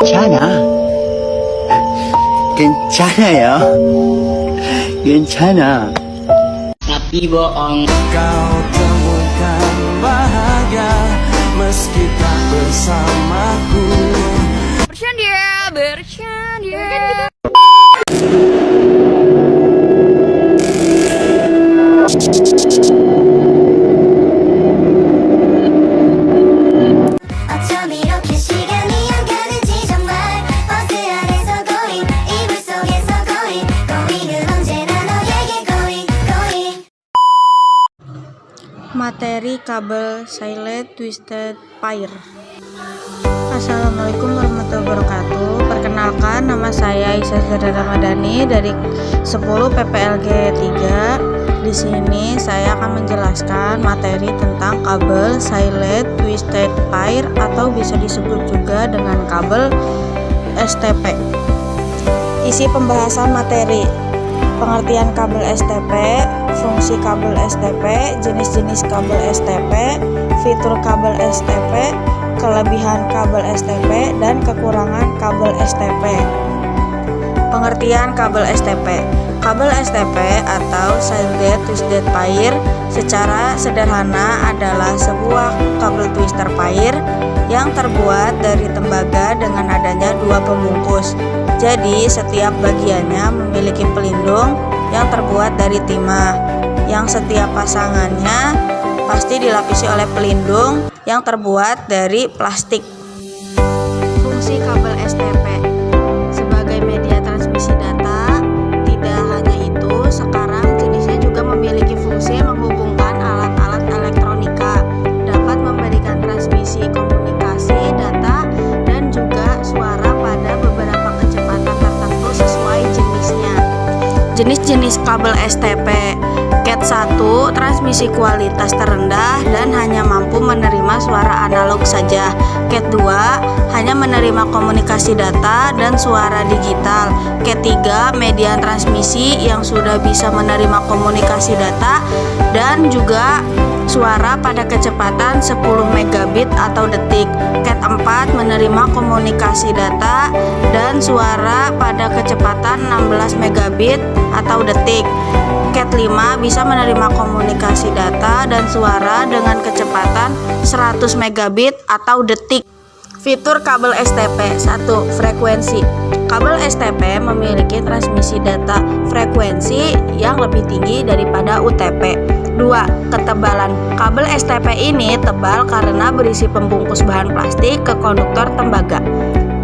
괜찮아. 괜찮아요. 괜찮아. Tapi bohong. Kau temukan bahagia meski tak bersamaku. Bercanda. 어쩜 이렇게 시간이 안 가는지 정말 버스 안에서 going 이불 속에서 going going은 언제나 너에게 going Materi kabel Silent Twisted Pair. Assalamualaikum warahmatullahi wabarakatuh. Perkenalkan, nama saya Isa Zahra Ramadhani dari 10 PPLG 3. Di sini saya akan menjelaskan materi tentang kabel Silent Twisted Pair atau bisa disebut juga dengan kabel STP. Isi pembahasan materi: pengertian kabel STP, fungsi kabel STP, jenis-jenis kabel STP, fitur kabel STP, kelebihan kabel STP, dan kekurangan kabel STP. Pengertian kabel STP. Kabel STP atau Silent Twisted Pair secara sederhana adalah sebuah kabel twister pair yang terbuat dari tembaga dengan adanya dua pembungkus. Jadi setiap bagiannya memiliki pelindung yang terbuat dari timah, yang setiap pasangannya pasti dilapisi oleh pelindung yang terbuat dari plastik. Fungsi kabel STP sebagai media transmisi data. Tidak hanya itu, sekarang jenisnya juga memiliki fungsi menghubungkan alat-alat elektronika, dapat memberikan transmisi komunikasi data dan juga suara pada beberapa kecepatan tertentu sesuai jenisnya. Jenis-jenis kabel STP: Cat 1, transmisi kualitas terendah dan hanya mampu menerima suara analog saja. Cat 2, hanya menerima komunikasi data dan suara digital. Cat 3, median transmisi yang sudah bisa menerima komunikasi data dan juga suara pada kecepatan 10 megabit atau detik. Cat 4, menerima komunikasi data dan suara pada kecepatan 16 megabit atau detik. Cat 5 bisa menerima komunikasi data dan suara dengan kecepatan 100 megabit atau detik. Fitur kabel STP. 1. Frekuensi. Kabel STP memiliki transmisi data frekuensi yang lebih tinggi daripada UTP. 2. Ketebalan. Kabel STP ini tebal karena berisi pembungkus bahan plastik ke konduktor tembaga.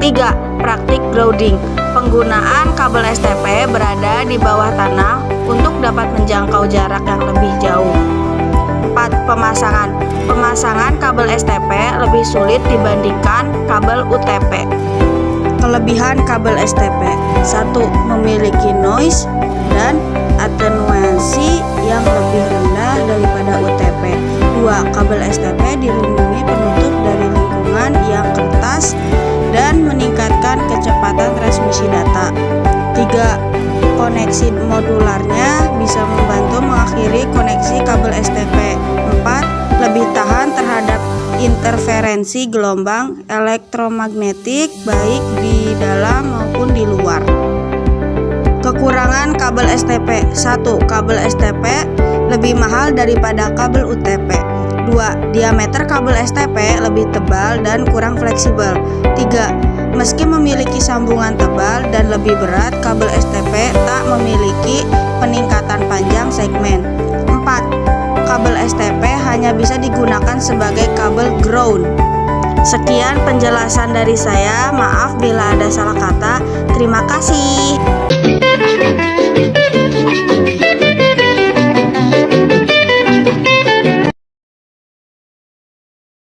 3. Praktik grounding. Penggunaan kabel STP berada di bawah tanah untuk dapat menjangkau jarak yang lebih jauh. 4. Pemasangan. Pemasangan kabel STP lebih sulit dibandingkan kabel UTP. Kelebihan kabel STP. 1. Memiliki noise dan atenuansi yang lebih rendah daripada UTP. 2. Kabel STP dilindungi penutup dari lingkungan yang kertas dan meningkatkan kecepatan transmisi data. 3. Koneksi modularnya bisa membantu mengakhiri koneksi kabel STP. 4. Lebih tahan terhadap interferensi gelombang elektromagnetik baik di dalam maupun di luar. Kekurangan kabel STP. 1. Kabel STP lebih mahal daripada kabel UTP. 2. Diameter kabel STP lebih tebal dan kurang fleksibel. 3. Meski memiliki sambungan tebal dan lebih berat, kabel STP tak memiliki peningkatan panjang segmen. 4. Kabel STP hanya bisa digunakan sebagai kabel ground. Sekian penjelasan dari saya. Maaf bila ada salah kata. Terima kasih.